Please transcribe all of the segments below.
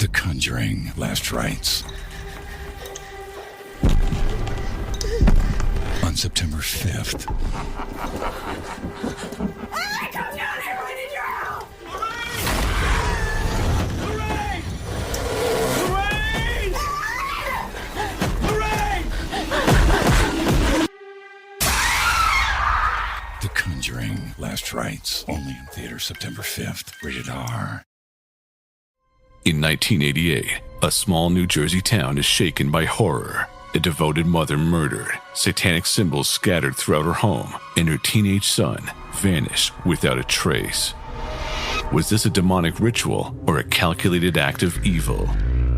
The Conjuring Last Rites. On September 5th. Come down here, I need your help! The Conjuring Last Rites. Only in theaters September 5th. Rated R. In 1988, a small New Jersey town is shaken by horror. A devoted mother murdered, satanic symbols scattered throughout her home, and her teenage son vanished without a trace. Was this a demonic ritual or a calculated act of evil?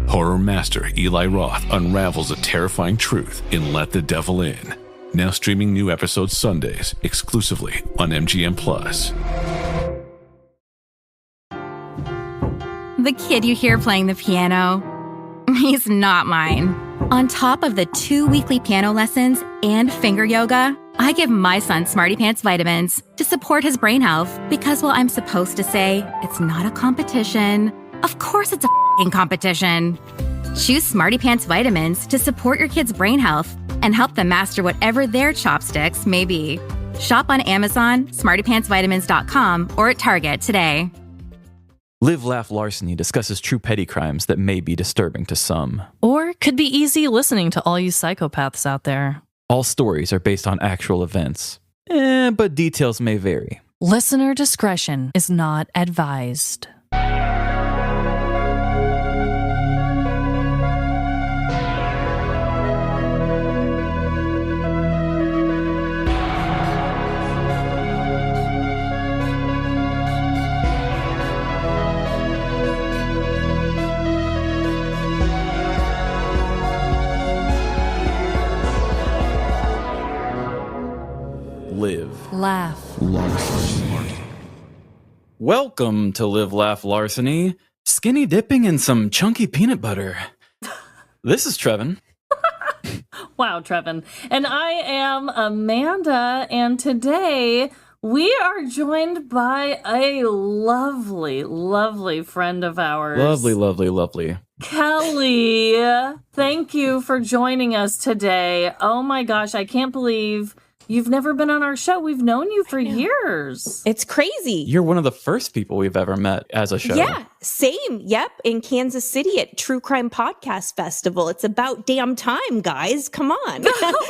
Horror master Eli Roth unravels a terrifying truth in Let the Devil In. Now streaming new episodes Sundays exclusively on MGM+. The kid you hear playing the piano, he's not mine. On top of the 2 weekly piano lessons and finger yoga, I give my son Smarty Pants vitamins to support his brain health because while I'm supposed to say it's not a competition, of course it's a f***ing competition. Choose Smarty Pants vitamins to support your kid's brain health and help them master whatever their chopsticks may be. Shop on Amazon, smartypantsvitamins.com, or at Target today. Live, Laugh, Larceny discusses true petty crimes that may be disturbing to some. Or could be easy listening to all you psychopaths out there. All stories are based on actual events, but details may vary. Listener discretion is not advised. Live, Laugh. Larceny. Welcome to Live, Laugh, Larceny. Skinny dipping in some chunky peanut butter. This is Trevin. Wow, Trevin. And I am Amanda, and today we are joined by a lovely, lovely friend of ours. Lovely, lovely, lovely. Kelli, thank you for joining us today. Oh my gosh, I can't believe you've never been on our show. We've known you for years. It's crazy. You're one of the first people we've ever met as a show. Yeah, same. Yep, in Kansas City at True Crime Podcast Festival. It's about damn time, guys. Come on.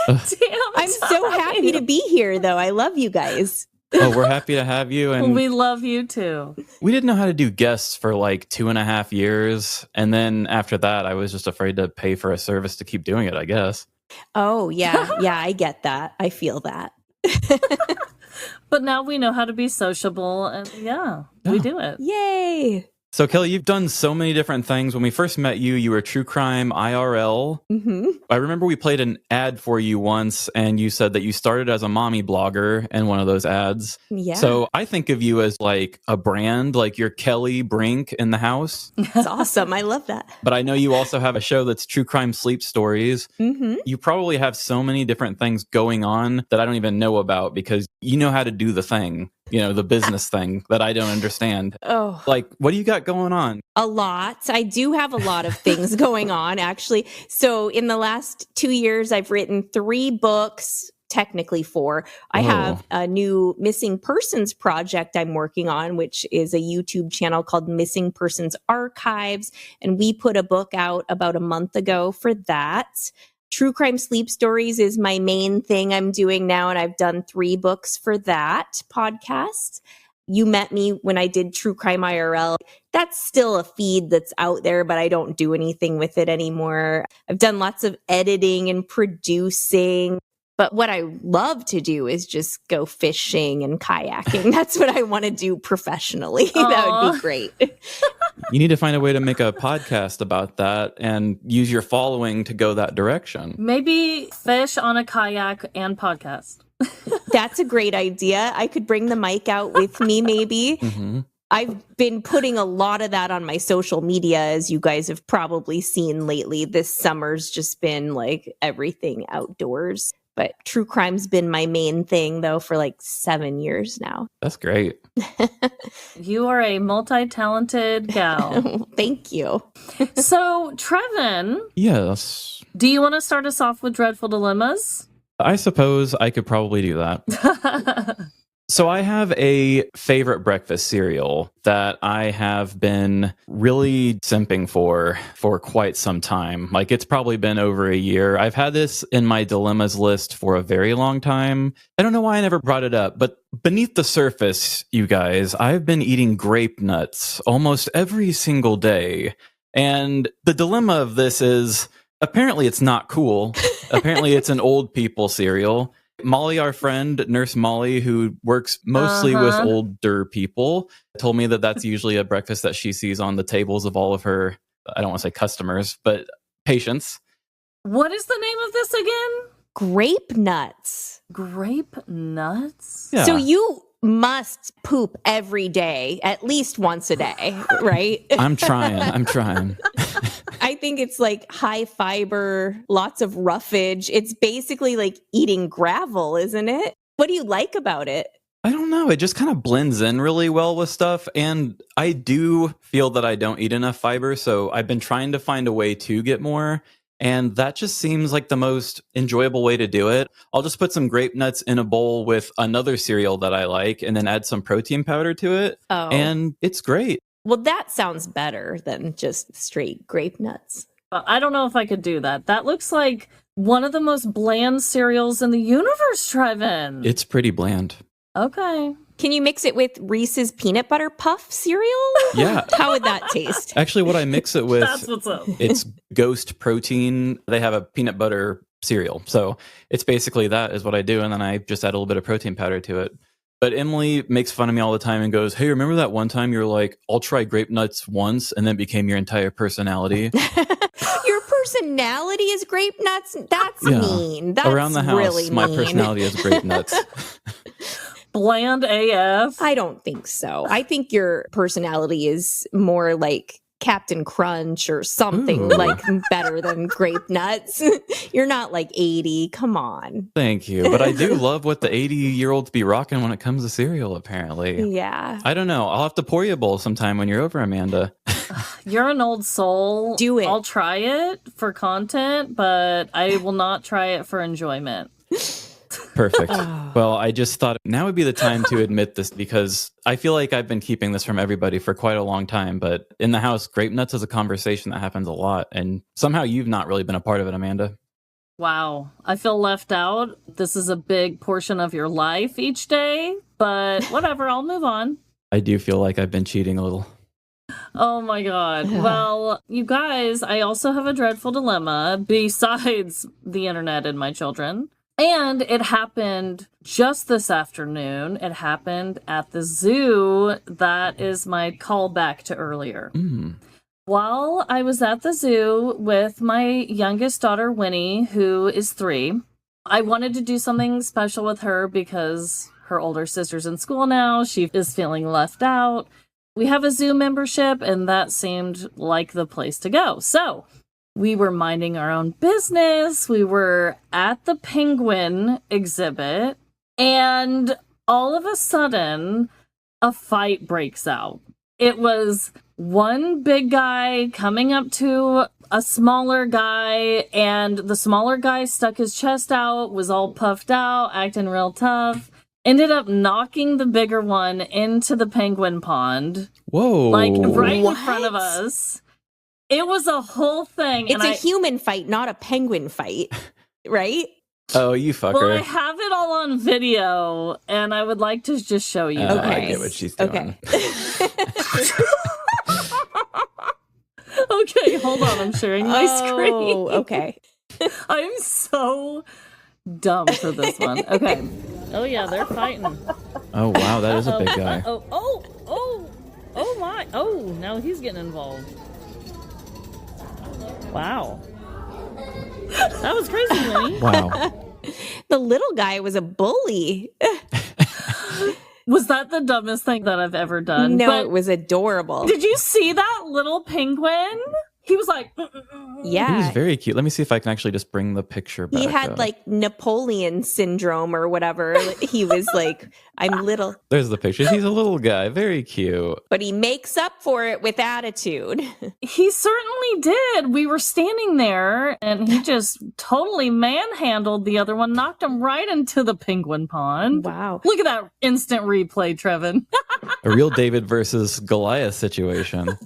I'm so happy to be here, though. I love you guys. Oh, we're happy to have you. And we love you too. We didn't know how to do guests for like 2.5 years. And then after that, I was just afraid to pay for a service to keep doing it, I guess. Oh, yeah. Yeah, I get that. I feel that. But now we know how to be sociable, and we do it. Yay. So, Kelli, you've done so many different things. When we first met you, you were True Crime IRL. Mm-hmm. I remember we played an ad for you once, and you said that you started as a mommy blogger in one of those ads. Yeah. So I think of you as like a brand, like you're Kelli Brink in the house. That's awesome. I love that. But I know you also have a show that's True Crime Sleep Stories. Mm-hmm. You probably have so many different things going on that I don't even know about because you know how to do the thing. You know, the business thing that I don't understand. Oh, like, what do you got going on? A lot. I do have a lot of things going on, actually. So in the last 2 years, I've written 3 books, technically 4. I have a new missing persons project I'm working on, which is a YouTube channel called Missing Persons Archives. And we put a book out about a month ago for that. True Crime Sleep Stories is my main thing I'm doing now, and I've done 3 books for that podcast. You met me when I did True Crime IRL. That's still a feed that's out there, but I don't do anything with it anymore. I've done lots of editing and producing. But what I love to do is just go fishing and kayaking. That's what I want to do professionally. That would be great. You need to find a way to make a podcast about that and use your following to go that direction. Maybe fish on a kayak and podcast. That's a great idea. I could bring the mic out with me, maybe. Mm-hmm. I've been putting a lot of that on my social media, as you guys have probably seen lately. This summer's just been like everything outdoors. But true crime's been my main thing, though, for like 7 years now. That's great. You are a multi-talented gal. Thank you. So, Trevin, Yes. do you want to start us off with Dreadful Dilemmas? I suppose I could probably do that. So I have a favorite breakfast cereal that I have been really simping for quite some time. Like, it's probably been over a year. I've had this in my dilemmas list for a very long time. I don't know why I never brought it up, but beneath the surface, you guys, I've been eating grape nuts almost every single day. And the dilemma of this is, apparently it's not cool. Apparently it's an old people cereal. Molly, our friend, Nurse Molly, who works mostly with older people, told me that that's usually a breakfast that she sees on the tables of all of her, I don't want to say customers, but patients. What is the name of this again? Grape nuts. Grape nuts? Yeah. So you must poop every day, at least once a day, right? I'm trying. I think it's like high fiber, lots of roughage. It's basically like eating gravel, isn't it? What do you like about it? I don't know. It just kind of blends in really well with stuff. And I do feel that I don't eat enough fiber. So I've been trying to find a way to get more. And that just seems like the most enjoyable way to do it. I'll just put some grape nuts in a bowl with another cereal that I like and then add some protein powder to it. Oh. And it's great. Well, that sounds better than just straight grape nuts. I don't know if I could do that. That looks like one of the most bland cereals in the universe, Trevin. It's pretty bland. Okay. Can you mix it with Reese's peanut butter puff cereal? Yeah. How would that taste? Actually, what I mix it with, That's what's up. it's Ghost Protein. They have a peanut butter cereal. So it's basically that is what I do. And then I just add a little bit of protein powder to it. But Emily makes fun of me all the time and goes, hey, remember that one time you're like, I'll try grape nuts once, and then it became your entire personality? Your personality is grape nuts? That's mean. That's Around the house, really my mean. personality is grape nuts. Bland AF. I don't think so. I think your personality is more like Captain Crunch or something like better than grape nuts. You're not like 80. Come on. Thank you. But I do love what the 80-year-olds be rocking when it comes to cereal, apparently. Yeah. I don't know. I'll have to pour you a bowl sometime when you're over, Amanda. You're an old soul. Do it. I'll try it for content, but I will not try it for enjoyment. Perfect. Well, I just thought now would be the time to admit this because I feel like I've been keeping this from everybody for quite a long time. But in the house, grape nuts is a conversation that happens a lot. And somehow you've not really been a part of it, Amanda. Wow. I feel left out. This is a big portion of your life each day, but whatever. I'll move on. I do feel like I've been cheating a little. Oh my God. Well, you guys, I also have a dreadful dilemma besides the internet and my children. And it happened just this afternoon. It happened at the zoo. That is my callback to earlier. While I was at the zoo with my youngest daughter, Winnie, who is 3, I wanted to do something special with her because her older sister's in school now. She is feeling left out. We have a zoo membership, and that seemed like the place to go. So we were minding our own business. We were at the penguin exhibit, and all of a sudden, a fight breaks out. It was one big guy coming up to a smaller guy, and the smaller guy stuck his chest out, was all puffed out, acting real tough. Ended up knocking the bigger one into the penguin pond. Whoa. Like right What? in front of us. It was a whole thing. It's a human fight, not a penguin fight, right? Oh, you fucker. Well, I have it all on video, and I would like to just show you. I guys. get what she's doing. Okay. Okay, hold on. I'm sharing my screen. Oh, okay. I'm so dumb for this one. Okay. Oh, yeah, they're fighting. Oh, wow. That is a big guy. Oh my. Oh, now he's getting involved. Wow. That was crazy, Winnie. Wow. The little guy was a bully. Was that the dumbest thing that I've ever done? No, But it was adorable. did you see that little penguin? He was like, Yeah. He was very cute. Let me see if I can actually just bring the picture back He had up. like Napoleon syndrome or whatever. He was like, I'm little. There's the picture. He's a little guy. Very cute. But he makes up for it with attitude. he certainly did. We were standing there and he just totally manhandled the other one, knocked him right into the penguin pond. Wow. Look at that instant replay, Trevin. A real David versus Goliath situation.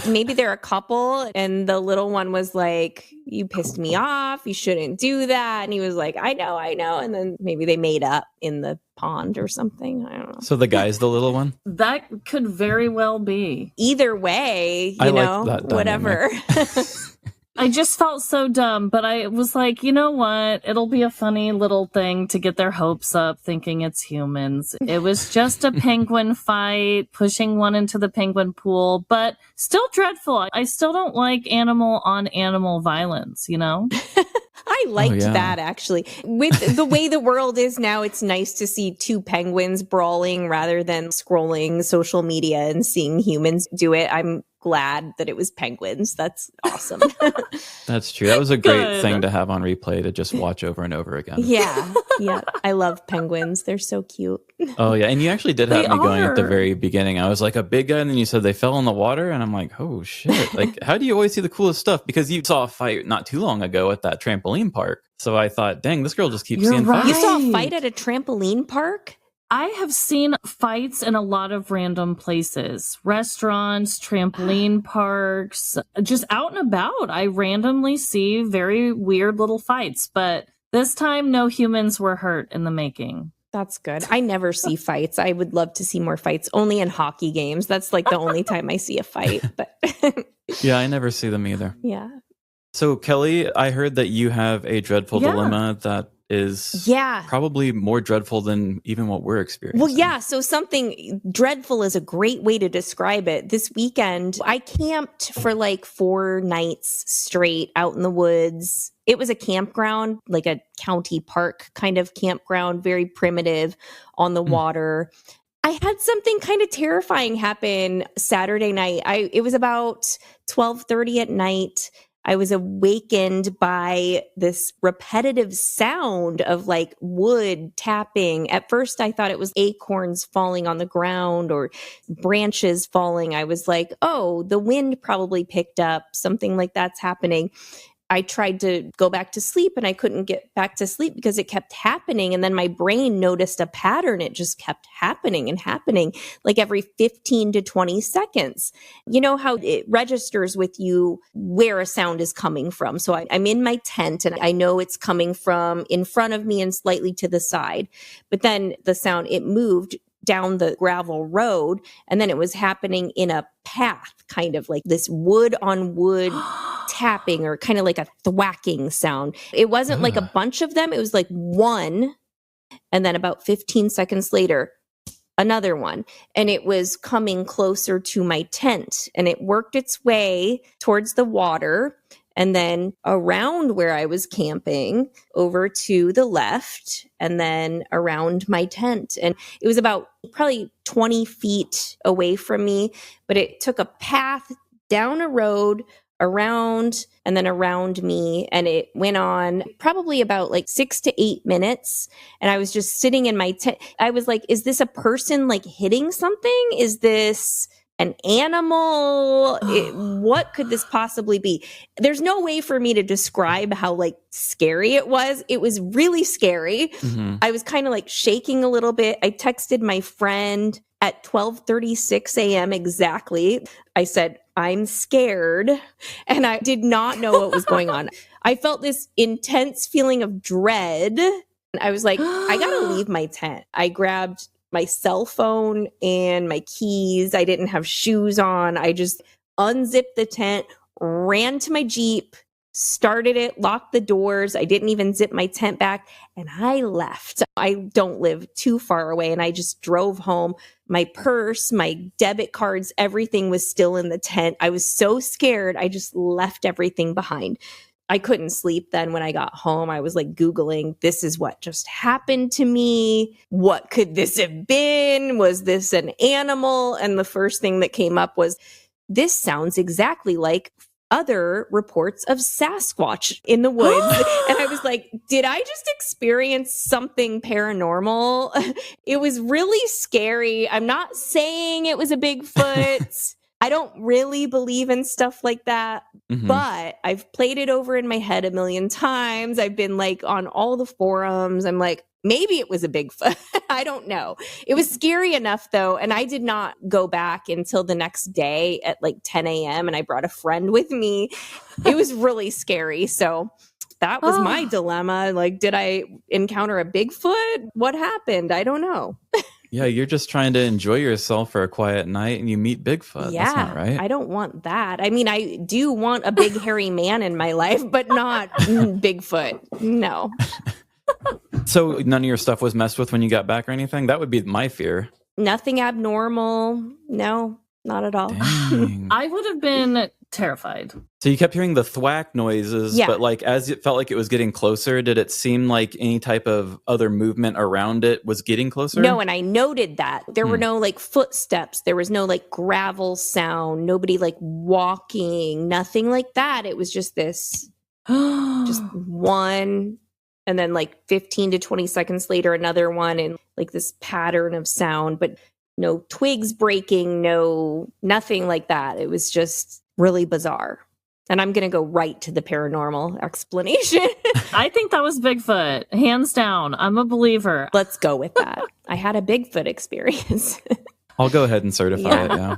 Maybe they're a couple and the little one was like, you pissed me off. You shouldn't do that. And he was like, I know. And then maybe they made up in the pond or something. I don't know. So the guy's the little one? That could very well be. Either way, I you like know, that whatever. I just felt so dumb, but I was like, you know what? It'll be a funny little thing to get their hopes up thinking it's humans. It was just a penguin fight, pushing one into the penguin pool, but still dreadful. I still don't like animal on animal violence, you know? I liked yeah. that actually. With the way the world is now, it's nice to see two penguins brawling rather than scrolling social media and seeing humans do it. I'm glad that it was penguins. That's awesome. That's true. That was a great Good. thing to have on replay to just watch over and over again. Yeah. I love penguins. They're so cute. Oh, yeah. And you actually did have They me going at the are. very beginning. I was like, a big guy, and then you said they fell in the water, and I'm like, oh, shit. Like, how do you always see the coolest stuff? Because you saw a fight not too long ago at that trampoline park. So I thought, dang, this girl just keeps You're seeing right. You fights. saw a fight at a trampoline park? I have seen fights in a lot of random places, restaurants, trampoline parks, just out and about. I randomly see very weird little fights, but this time no humans were hurt in the making. That's good. I never see fights. I would love to see more fights, only in hockey games. That's like the only time I see a fight. But Yeah, I never see them either. yeah. So, Kelly, I heard that you have a dreadful Yeah. dilemma that is Yeah. probably more dreadful than even what we're experiencing. Well, yeah. So something dreadful is a great way to describe it. This weekend, I camped for like 4 nights straight out in the woods. It was a campground, like a county park kind of campground, very primitive on the water. I had something kind of terrifying happen Saturday night. It was about 12:30 at night. I was awakened by this repetitive sound of like wood tapping. At first, I thought it was acorns falling on the ground or branches falling. I was like, oh, the wind probably picked up. Something like that's happening. I tried to go back to sleep and I couldn't get back to sleep because it kept happening. And then my brain noticed a pattern. It just kept happening and happening like every 15 to 20 seconds. You know how it registers with you where a sound is coming from. So I'm in my tent and I know it's coming from in front of me and slightly to the side. But then the sound, it moved down the gravel road and then it was happening in a path, kind of like this wood on wood tapping or kind of like a thwacking sound. It wasn't like a bunch of them. It was like one. And then about 15 seconds later, another one. And it was coming closer to my tent and it worked its way towards the water and then around where I was camping over to the left and then around my tent. And it was about probably 20 feet away from me, but it took a path down a road around and then around me. And it went on probably about like 6 to 8 minutes. And I was just sitting in my tent. I was like, is this a person like hitting something? Is this an animal? What could this possibly be? There's no way for me to describe how like scary it was. It was really scary. Mm-hmm. I was kind of like shaking a little bit. I texted my friend at 12:36 a.m. exactly. I said, I'm scared. And I did not know what was going on. I felt this intense feeling of dread. I was like, I got to leave my tent. I grabbed my cell phone and my keys. I didn't have shoes on. I just unzipped the tent, ran to my Jeep, started it, locked the doors. I didn't even zip my tent back and I left. I don't live too far away and I just drove home. My purse, my debit cards, everything was still in the tent. I was so scared. I just left everything behind. I couldn't sleep then when I got home. I was like Googling, this is what just happened to me. What could this have been? Was this an animal? And the first thing that came up was, this sounds exactly like other reports of Sasquatch in the woods. And I was like, did I just experience something paranormal? It was really scary. I'm not saying it was a Bigfoot. I don't really believe in stuff like that, but I've played it over in my head a million times. I've been like on all the forums. I'm like, maybe it was a Bigfoot. I don't know. It was scary enough though. And I did not go back until the next day at like 10 a.m. and I brought a friend with me. It was really scary. So that was my dilemma. Like, did I encounter a Bigfoot? What happened? I don't know. Yeah, you're just trying to enjoy yourself for a quiet night and you meet Bigfoot. Yeah, that's not right. I don't want that. I mean, I do want a big hairy man in my life, but not Bigfoot. No. So none of your stuff was messed with when you got back or anything? That would be my fear. Nothing abnormal. No, not at all. Dang. I would have been terrified. So you kept hearing the thwack noises, but like as it felt like it was getting closer, did it seem like any type of other movement around it was getting closer? No, and I noted that. There were no like footsteps. There was no like gravel sound. Nobody like walking. Nothing like that. It was just this, just one. And then like 15 to 20 seconds later, another one. And like this pattern of sound, but no twigs breaking, nothing like that. It was just really bizarre. And I'm going to go right to the paranormal explanation. I think that was Bigfoot. Hands down. I'm a believer. Let's go with that. I had a Bigfoot experience. I'll go ahead and certify it, yeah.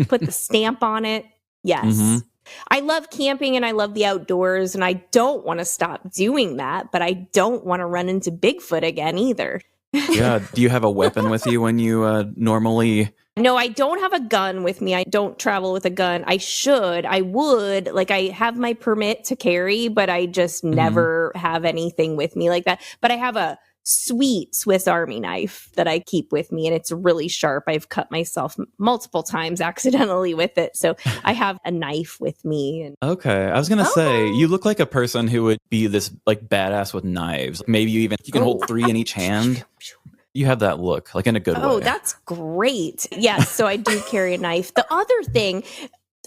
Put the stamp on it. Yes. I love camping and I love the outdoors and I don't want to stop doing that, but I don't want to run into Bigfoot again either. Yeah. Do you have a weapon with you when you normally... No, I don't have a gun with me. I don't travel with a gun. I should. I would. Like, I have my permit to carry, but I just never have anything with me like that. But I have a sweet Swiss Army knife that I keep with me, and it's really sharp. I've cut myself multiple times accidentally with it. So I have a knife with me. And Okay. I was going to say, you look like a person who would be this like badass with knives. Maybe you can hold 3 in each hand. You have that look, like in a good way. Oh, that's great. Yes, so I do carry a knife. The other thing,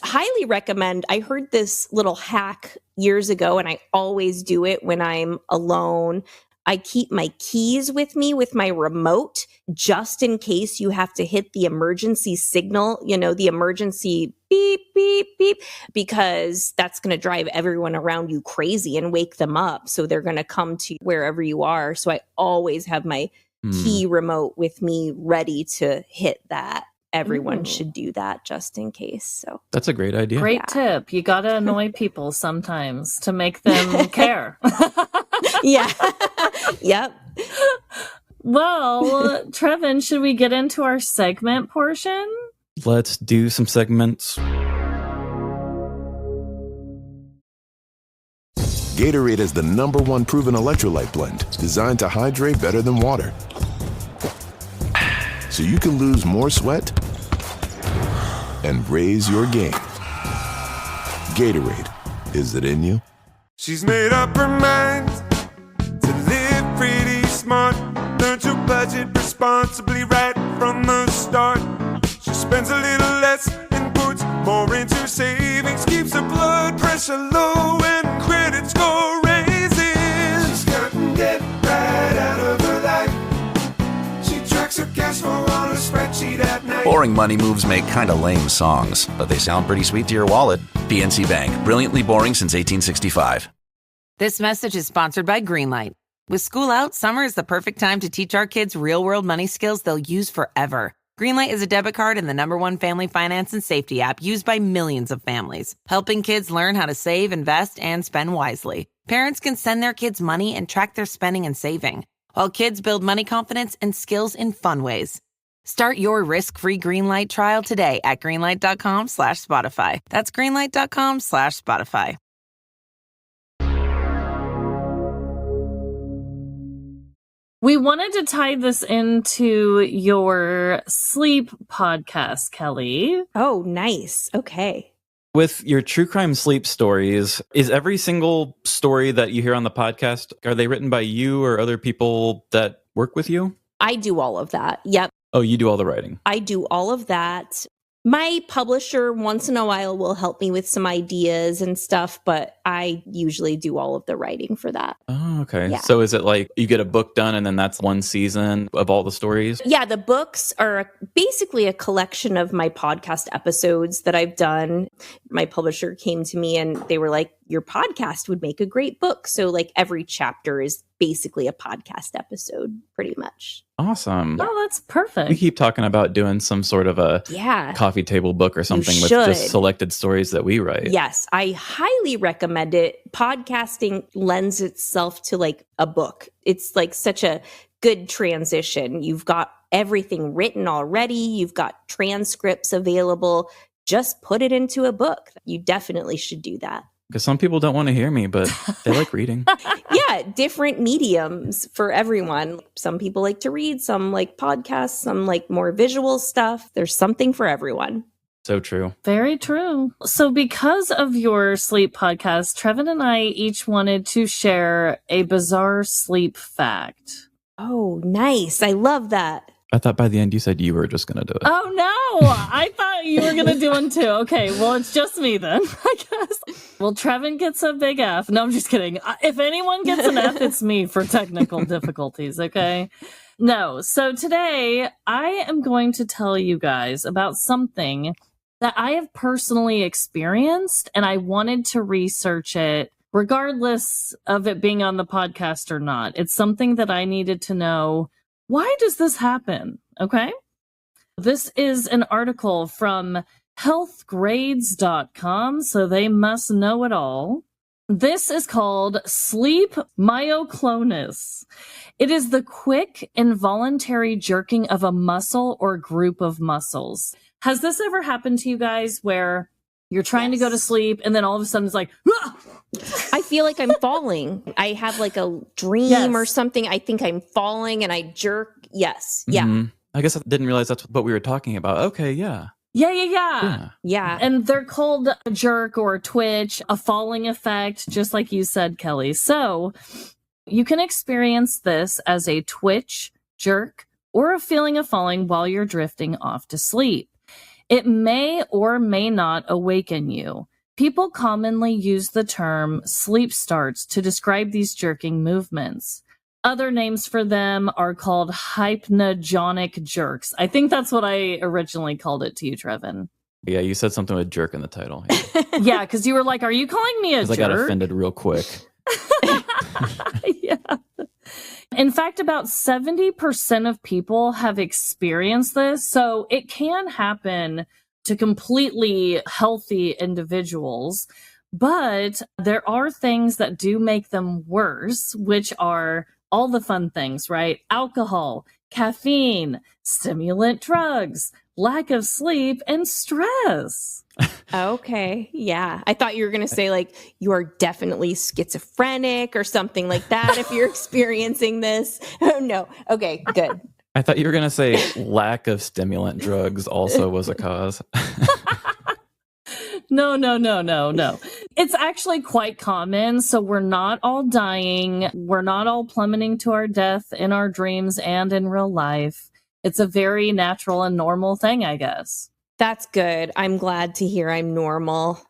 highly recommend, I heard this little hack years ago, and I always do it when I'm alone. I keep my keys with me with my remote, just in case you have to hit the emergency signal, the emergency beep, beep, beep, because that's going to drive everyone around you crazy and wake them up. So they're going to come to wherever you are. So I always have my key remote with me ready to hit that. Everyone should do that just in case. So that's a great idea. Great tip. You got to annoy people sometimes to make them care. Yeah. Yep. Well, Trevin, should we get into our segment portion? Let's do some segments. Gatorade is the #1 proven electrolyte blend designed to hydrate better than water. So you can lose more sweat and raise your game. Gatorade, is it in you? She's made up her mind to live pretty smart. Learn to budget responsibly right from the start. She spends a little less and puts more into savings. Keeps her blood pressure low and credit score raises. She's cutting debt right out of her life. She tracks her cash flow on a spreadsheet at night. Boring money moves make kinda lame songs, but they sound pretty sweet to your wallet. PNC Bank, brilliantly boring since 1865. This message is sponsored by Greenlight. With school out, summer is the perfect time to teach our kids real-world money skills they'll use forever. Greenlight is a debit card and the #1 family finance and safety app used by millions of families, helping kids learn how to save, invest, and spend wisely. Parents can send their kids money and track their spending and saving, while kids build money confidence and skills in fun ways. Start your risk-free Greenlight trial today at greenlight.com/Spotify. That's greenlight.com/Spotify. We wanted to tie this into your sleep podcast, Kelli. Oh, nice. Okay. With your true crime sleep stories, is every single story that you hear on the podcast, are they written by you or other people that work with you? I do all of that. Yep. Oh, you do all the writing. I do all of that. My publisher once in a while will help me with some ideas and stuff, but I usually do all of the writing for that. Oh, okay. Yeah. So is it like you get a book done and then that's one season of all the stories? Yeah, the books are basically a collection of my podcast episodes that I've done. My publisher came to me and they were like, your podcast would make a great book. So like every chapter is basically a podcast episode, pretty much. Awesome. Oh, that's perfect. We keep talking about doing some sort of a coffee table book or something with just selected stories that we write. Yes, I highly recommend it. Podcasting lends itself to like a book. It's like such a good transition. You've got everything written already. You've got transcripts available. Just put it into a book. You definitely should do that. Because some people don't want to hear me, but they like reading. Yeah, different mediums for everyone. Some people like to read, some like podcasts, some like more visual stuff. There's something for everyone. So true. Very true. So because of your sleep podcast, Trevin and I each wanted to share a bizarre sleep fact. Oh, nice. I love that. I thought by the end you said you were just going to do it. Oh, no. I thought you were going to do one too. Okay, well, it's just me then, I guess. Well, Trevin gets a big F. No, I'm just kidding. If anyone gets an F, it's me for technical difficulties, okay? No. So today, I am going to tell you guys about something that I have personally experienced, and I wanted to research it regardless of it being on the podcast or not. It's something that I needed to know. Why does this happen? Okay. This is an article from healthgrades.com, so they must know it all. This is called sleep myoclonus. It is the quick, involuntary jerking of a muscle or group of muscles. Has this ever happened to you guys where you're trying to go to sleep and then all of a sudden it's like, ah! I feel like I'm falling. I have like a dream or something. I think I'm falling and I jerk. Yes. Yeah. Mm-hmm. I guess I didn't realize that's what we were talking about. Okay. Yeah. Yeah. And they're called a jerk or a twitch, a falling effect, just like you said, Kelly. So you can experience this as a twitch, jerk, or a feeling of falling while you're drifting off to sleep. It may or may not awaken you. People commonly use the term sleep starts to describe these jerking movements. Other names for them are called hypnagonic jerks. I think that's what I originally called it to you, Trevin. Yeah, you said something with jerk in the title. Yeah, because you were like, are you calling me a jerk? Because I got offended real quick. Yeah. In fact, about 70% of people have experienced this, so it can happen to completely healthy individuals, but there are things that do make them worse, which are all the fun things, right? Alcohol, caffeine, stimulant drugs, lack of sleep, and stress. Okay. Yeah. I thought you were going to say like you are definitely schizophrenic or something like that if you're experiencing this. Oh, no. Okay, good. I thought you were going to say lack of stimulant drugs also was a cause. No. It's actually quite common. So we're not all dying. We're not all plummeting to our death in our dreams and in real life. It's a very natural and normal thing, I guess. That's good. I'm glad to hear I'm normal.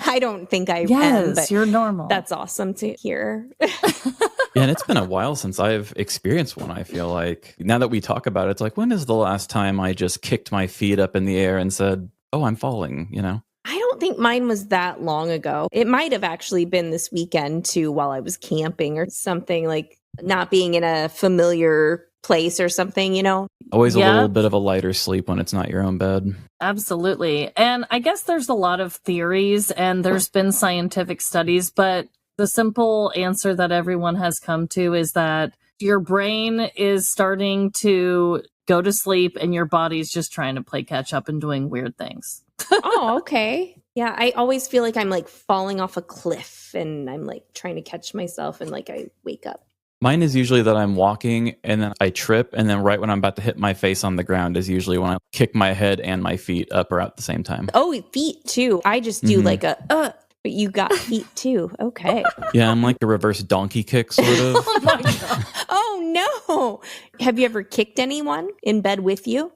I don't think I am. Yes, But you're normal. that's awesome to hear. Yeah, and it's been a while since I've experienced one, I feel like. Now that we talk about it, it's like, when is the last time I just kicked my feet up in the air and said, oh, I'm falling, you know? I don't think mine was that long ago. It might have actually been this weekend too, while I was camping or something, like not being in a familiar place or something, you know? Always a little bit of a lighter sleep when it's not your own bed. Absolutely. And I guess there's a lot of theories and there's been scientific studies, but the simple answer that everyone has come to is that your brain is starting to go to sleep and your body's just trying to play catch up and doing weird things. Oh, okay. Yeah, I always feel like I'm like falling off a cliff and I'm like trying to catch myself and like I wake up. Mine is usually that I'm walking and then I trip, and then right when I'm about to hit my face on the ground is usually when I kick my head and my feet up or out at the same time. Oh, feet too. I just do like a, but you got feet too. Okay. Yeah, I'm like a reverse donkey kick sort of. Oh my God. Oh no. Have you ever kicked anyone in bed with you?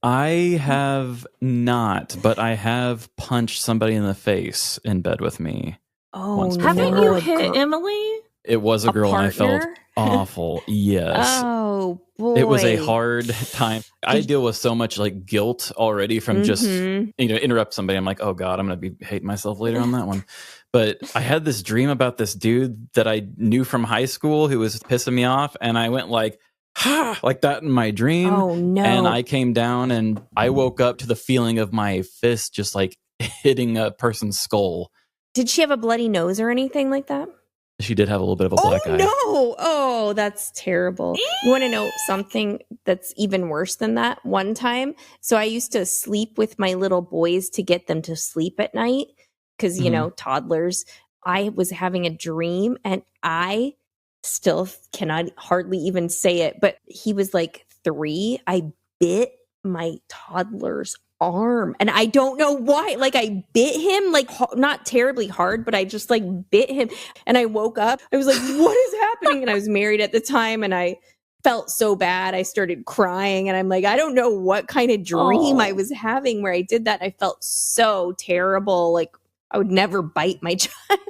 I have not, but I have punched somebody in the face in bed with me. Oh, once no. before. Haven't you hit Emily? It was a girl and I felt partner? awful. Yes. Oh, boy. It was a hard time. I deal with so much like guilt already from just, interrupt somebody. I'm like, oh God, I'm going to be hating myself later on that one. But I had this dream about this dude that I knew from high school who was pissing me off. And I went like that in my dream. Oh, no. And I came down and I woke up to the feeling of my fist just like hitting a person's skull. Did she have a bloody nose or anything like that? She did have a little bit of a black eye. No. Oh, that's terrible. You want to know something that's even worse than that? One time, so I used to sleep with my little boys to get them to sleep at night because, toddlers. I was having a dream and I still cannot hardly even say it, but he was like 3. I bit my toddler's arm and I don't know why. Like I bit him, like not terribly hard, but I just like bit him and I woke up. I was like, what is happening? And I was married at the time and I felt so bad. I started crying and I'm like, I don't know what kind of dream I was having where I did that. I felt so terrible. Like I would never bite my child.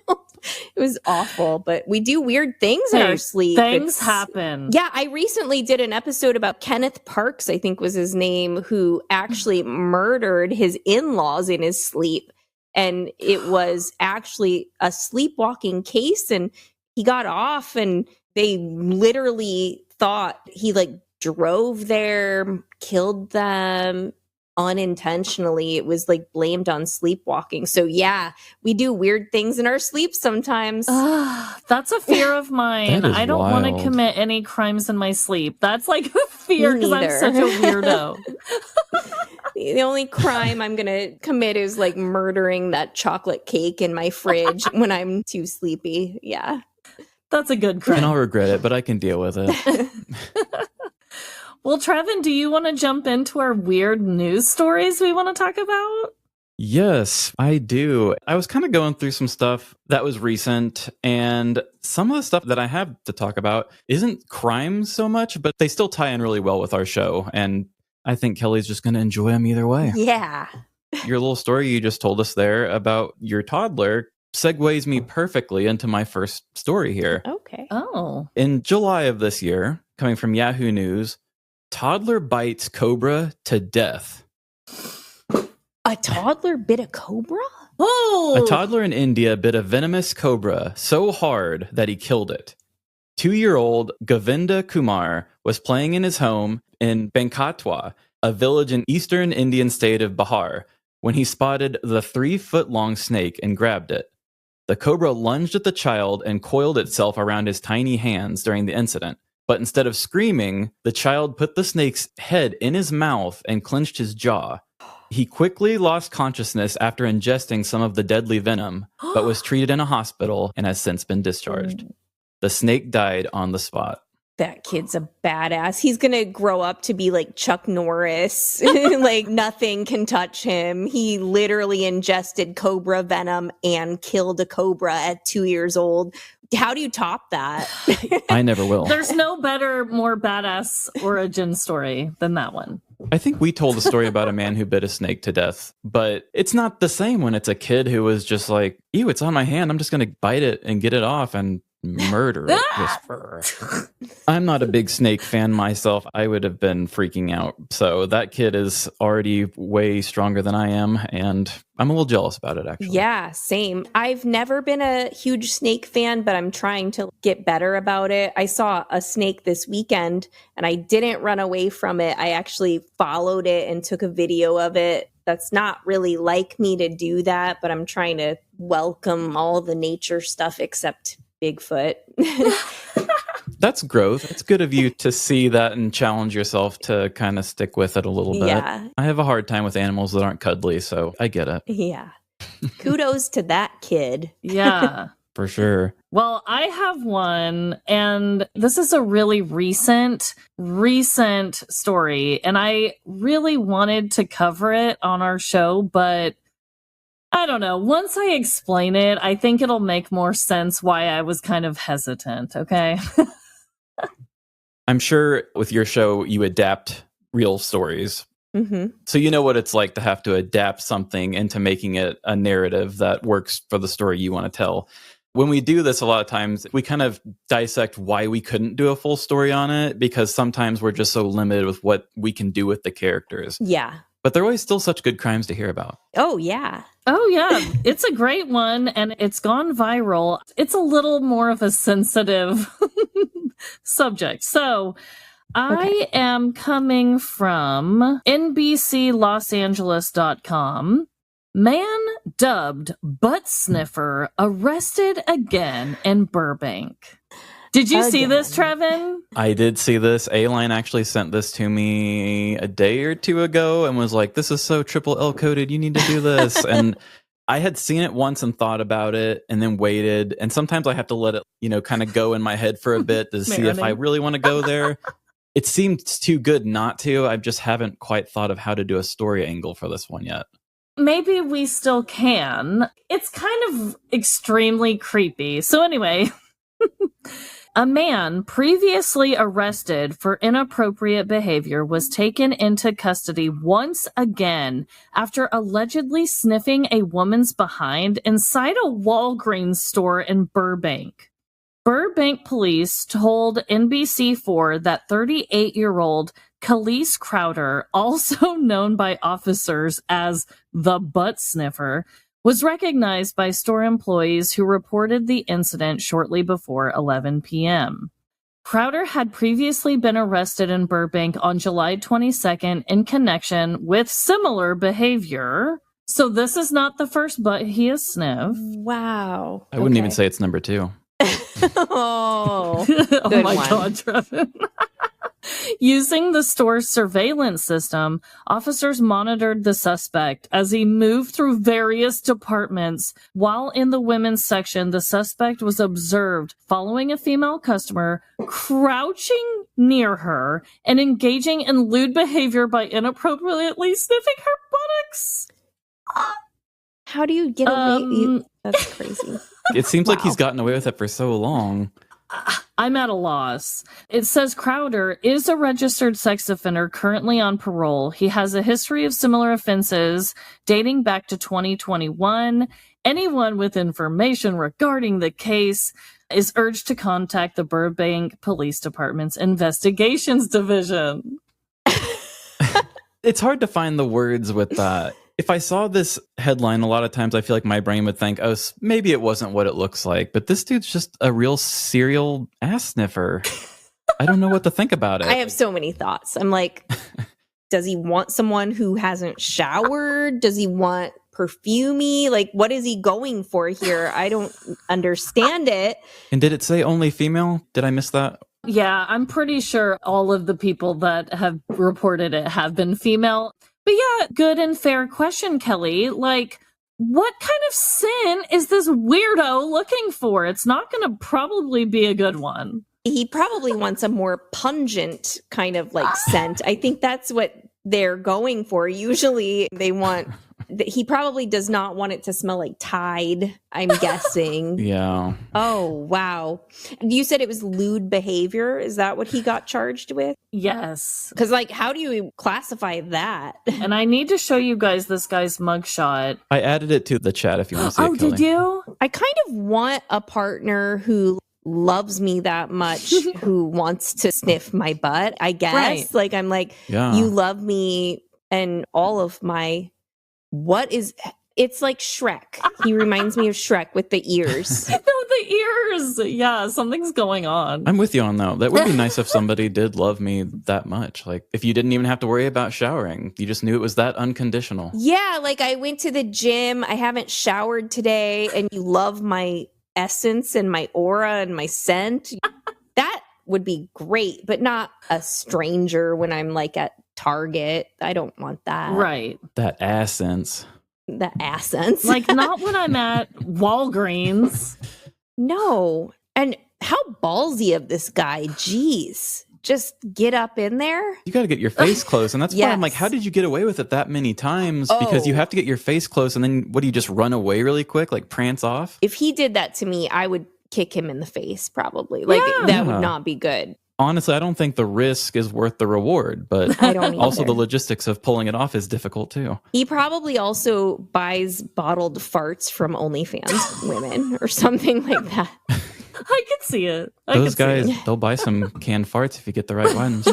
It was awful, but we do weird things in our sleep. Things happen. Yeah, I recently did an episode about Kenneth Parks, I think was his name, who actually murdered his in-laws in his sleep. And it was actually a sleepwalking case and he got off and they literally thought he like drove there, killed them unintentionally. It was like blamed on sleepwalking. So yeah, we do weird things in our sleep sometimes. That's a fear of mine. I don't want to commit any crimes in my sleep. That's like a fear because I'm such a weirdo. The only crime I'm going to commit is like murdering that chocolate cake in my fridge when I'm too sleepy. Yeah. That's a good crime. And I'll regret it, but I can deal with it. Well, Trevin, do you want to jump into our weird news stories we want to talk about? Yes, I do. I was kind of going through some stuff that was recent, and some of the stuff that I have to talk about isn't crime so much, but they still tie in really well with our show, and I think Kelly's just going to enjoy them either way. Yeah. Your little story you just told us there about your toddler segues me perfectly into my first story here. Okay. Oh. In July of this year, coming from Yahoo News, toddler bites cobra to death. A toddler bit a cobra? Oh! A toddler in India bit a venomous cobra so hard that he killed it. 2-year-old Govinda Kumar was playing in his home in Benkatwa, a village in eastern Indian state of Bihar, when he spotted the 3-foot-long snake and grabbed it. The cobra lunged at the child and coiled itself around his tiny hands during the incident. But instead of screaming, the child put the snake's head in his mouth and clenched his jaw. He quickly lost consciousness after ingesting some of the deadly venom, but was treated in a hospital and has since been discharged. The snake died on the spot. That kid's a badass. He's going to grow up to be like Chuck Norris. Like nothing can touch him. He literally ingested cobra venom and killed a cobra at 2 years old. How do you top that? I never will. There's no better, more badass origin story than that one. I think we told a story about a man who bit a snake to death, but it's not the same when it's a kid who was just like, ew, it's on my hand. I'm just going to bite it and get it off and murder it. I'm not a big snake fan myself. I would have been freaking out. So that kid is already way stronger than I am, and I'm a little jealous about it, actually. Yeah, same. I've never been a huge snake fan, but I'm trying to get better about it. I saw a snake this weekend, and I didn't run away from it. I actually followed it and took a video of it. That's not really like me to do that, but I'm trying to welcome all the nature stuff except Bigfoot. That's growth. It's good of you to see that and challenge yourself to kind of stick with it a little bit. Yeah. I have a hard time with animals that aren't cuddly, so I get it. Yeah. Kudos to that kid. Yeah. For sure. Well, I have one, and this is a really recent story, and I really wanted to cover it on our show, but I don't know. Once I explain it, I think it'll make more sense why I was kind of hesitant, okay? I'm sure with your show, you adapt real stories. So you know what it's like to have to adapt something into making it a narrative that works for the story you want to tell. When we do this, a lot of times we kind of dissect why we couldn't do a full story on it, because sometimes we're just so limited with what we can do with the characters. Yeah. But they're always still such good crimes to hear about. Oh, yeah. Oh, yeah. It's a great one, and it's gone viral. It's a little more of a sensitive subject. So I am coming from NBCLosAngeles.com. Man dubbed butt sniffer arrested again in Burbank. Did you see this, Trevin? I did see this. A-Line actually sent this to me a day or two ago and was like, this is so triple L coded. You need to do this. And I had seen it once and thought about it and then waited. And sometimes I have to let it, kind of go in my head for a bit to see if I really want to go there. It seems too good not to. I just haven't quite thought of how to do a story angle for this one yet. Maybe we still can. It's kind of extremely creepy. So anyway... A man previously arrested for inappropriate behavior was taken into custody once again after allegedly sniffing a woman's behind inside a Walgreens store in Burbank. Burbank police told NBC4 that 38-year-old Kelli Crowder, also known by officers as the butt sniffer, was recognized by store employees who reported the incident shortly before 11 p.m. Crowder had previously been arrested in Burbank on July 22nd in connection with similar behavior. So this is not the first butt he has sniffed. Wow. I wouldn't even say it's number 2. Oh, oh my God, Trevin. Using the store's surveillance system, officers monitored the suspect as he moved through various departments. While in the women's section, the suspect was observed following a female customer, crouching near her, and engaging in lewd behavior by inappropriately sniffing her buttocks. How do you get away? That's crazy. It seems like he's gotten away with it for so long. I'm at a loss. It says Crowder is a registered sex offender currently on parole. He has a history of similar offenses dating back to 2021. Anyone with information regarding the case is urged to contact the Burbank Police Department's Investigations Division. It's hard to find the words with that. If I saw this headline, a lot of times I feel like my brain would think, oh, maybe it wasn't what it looks like. But this dude's just a real serial ass sniffer. I don't know what to think about it. I have so many thoughts. I'm like, does he want someone who hasn't showered? Does he want perfumey? Like, what is he going for here? I don't understand it. And did it say only female? Did I miss that? Yeah, I'm pretty sure all of the people that have reported it have been female. But yeah, good and fair question, Kelli. Like, what kind of sin is this weirdo looking for? It's not going to probably be a good one. He probably wants a more pungent kind of like scent. I think that's what they're going for. Usually they want... He probably does not want it to smell like Tide, I'm guessing. Yeah. Oh, wow. You said it was lewd behavior. Is that what he got charged with? Yes. Because, like, how do you classify that? And I need to show you guys this guy's mugshot. I added it to the chat if you want to see it, Kelli. Did you? I kind of want a partner who loves me that much, who wants to sniff my butt, I guess. Right. Like, I'm like, you love me and all of my... It's like Shrek. He reminds me of Shrek with the ears. No, the ears. Yeah, something's going on. I'm with you on that. That would be nice if somebody did love me that much. Like, if you didn't even have to worry about showering. You just knew it was that unconditional. Yeah, like I went to the gym. I haven't showered today. And you love my essence and my aura and my scent. That would be great, but not a stranger when I'm like at Target. I don't want that. Right. That essence. The essence. Like, not when I'm at Walgreens. No. And how ballsy of this guy. Jeez. Just get up in there. You got to get your face close. And that's why I'm like, how did you get away with it that many times? Because you have to get your face close. And then what do you just run away really quick? Like prance off? If he did that to me, I would kick him in the face probably. Like that would not be good. Honestly, I don't think the risk is worth the reward, but I don't also the either. logistics of pulling it off is difficult too. He probably also buys bottled farts from OnlyFans women or something like that. I could see it. Those guys, they'll buy some canned farts if you get the right ones.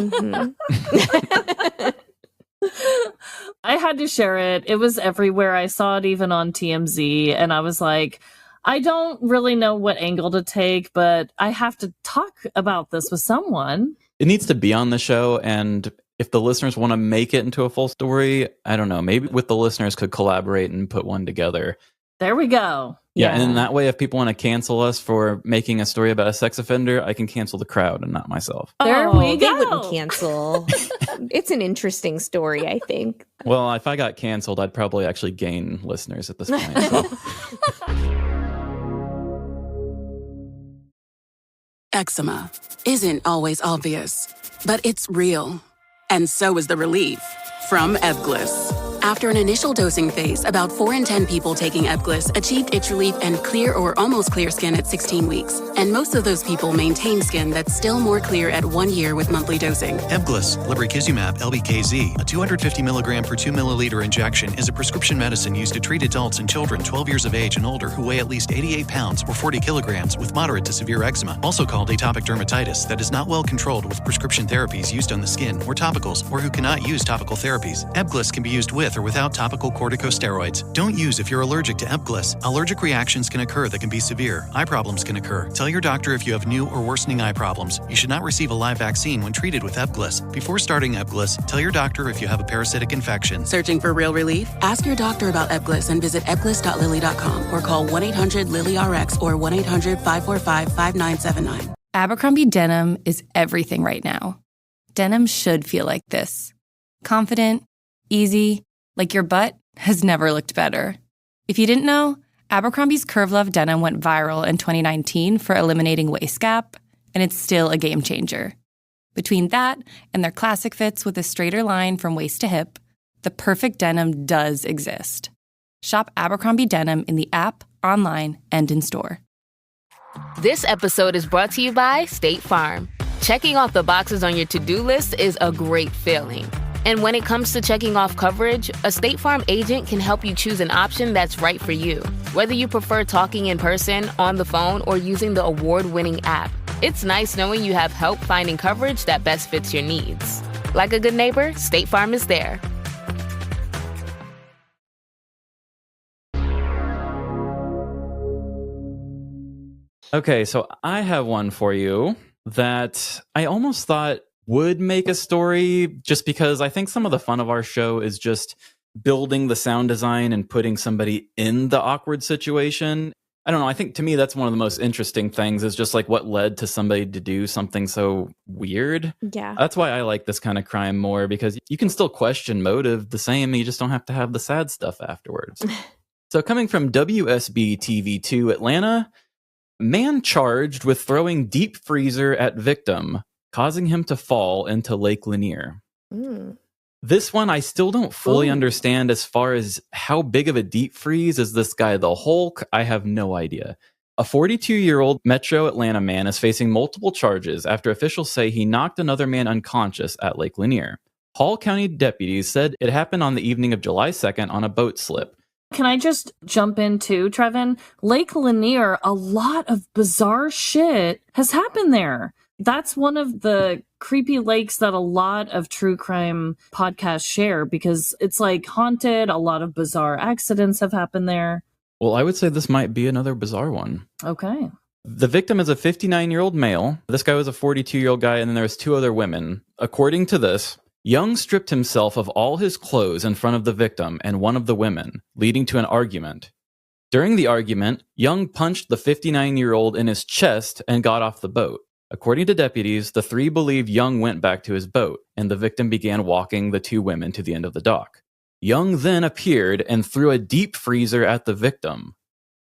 I had to share it. It was everywhere. I saw it even on TMZ, and I was like, I don't really know what angle to take, but I have to talk about this with someone. It needs to be on the show, and if the listeners want to make it into a full story, I don't know, maybe with the listeners could collaborate and put one together. There we go. Yeah, and in that way, if people want to cancel us for making a story about a sex offender, I can cancel the crowd and not myself. There we They go. wouldn't cancel. It's an interesting story, I think. Well, if I got canceled, I'd probably actually gain listeners at this point. So. Eczema isn't always obvious, but it's real. And so is the relief from Ebglyss. After an initial dosing phase, about 4 in 10 people taking Ebglyss achieved itch relief and clear or almost clear skin at 16 weeks. And most of those people maintain skin that's still more clear at 1 year with monthly dosing. Ebglyss, lebrikizumab LBKZ, a 250 milligram per 2 milliliter injection, is a prescription medicine used to treat adults and children 12 years of age and older who weigh at least 88 pounds or 40 kilograms with moderate to severe eczema, also called atopic dermatitis, that is not well controlled with prescription therapies used on the skin or topicals, or who cannot use topical therapies. Ebglyss can be used with or without topical corticosteroids. Don't use if you're allergic to Ebglyss. Allergic reactions can occur that can be severe. Eye problems can occur. Tell your doctor if you have new or worsening eye problems. You should not receive a live vaccine when treated with Ebglyss. Before starting Ebglyss, tell your doctor if you have a parasitic infection. Searching for real relief? Ask your doctor about Ebglyss and visit ebglyss.lilly.com or call 1-800-LILY-RX or 1-800-545-5979. Abercrombie denim is everything right now. Denim should feel like this. Confident, easy, like your butt has never looked better. If you didn't know, Abercrombie's Curve Love denim went viral in 2019 for eliminating waist gap, and it's still a game changer. Between that and their classic fits with a straighter line from waist to hip, the perfect denim does exist. Shop Abercrombie denim in the app, online, and in store. This episode is brought to you by State Farm. Checking off the boxes on your to-do list is a great feeling. And when it comes to checking off coverage, a State Farm agent can help you choose an option that's right for you. Whether you prefer talking in person, on the phone, or using the award-winning app, it's nice knowing you have help finding coverage that best fits your needs. Like a good neighbor, State Farm is there. Okay, so I have one for you that I almost thought would make a story, just because I think some of the fun of our show is just building the sound design and putting somebody in the awkward situation. I don't know. I think to me, that's one of the most interesting things, is just like what led to somebody to do something so weird. Yeah. That's why I like this kind of crime more, because you can still question motive the same. You just don't have to have the sad stuff afterwards. So coming from WSB TV2 Atlanta, man charged with throwing deep freezer at victim, causing him to fall into Lake Lanier. This one I still don't fully understand as far as how big of a deep freeze is this guy, the Hulk? I have no idea. A 42-year-old Metro Atlanta man is facing multiple charges after officials say he knocked another man unconscious at Lake Lanier. Hall County deputies said it happened on the evening of July 2nd on a boat slip. Can I just jump in too, Trevin? Lake Lanier, a lot of bizarre shit has happened there. That's one of the creepy lakes that a lot of true crime podcasts share, because it's like haunted. A lot of bizarre accidents have happened there. Well, I would say this might be another bizarre one. Okay. The victim is a 59-year-old male. This guy was a 42-year-old guy, and then there was 2 other women. According to this, Young stripped himself of all his clothes in front of the victim and one of the women, leading to an argument. During the argument, Young punched the 59-year-old in his chest and got off the boat. According to deputies, the 3 believe Young went back to his boat, and the victim began walking the 2 women to the end of the dock. Young then appeared and threw a deep freezer at the victim.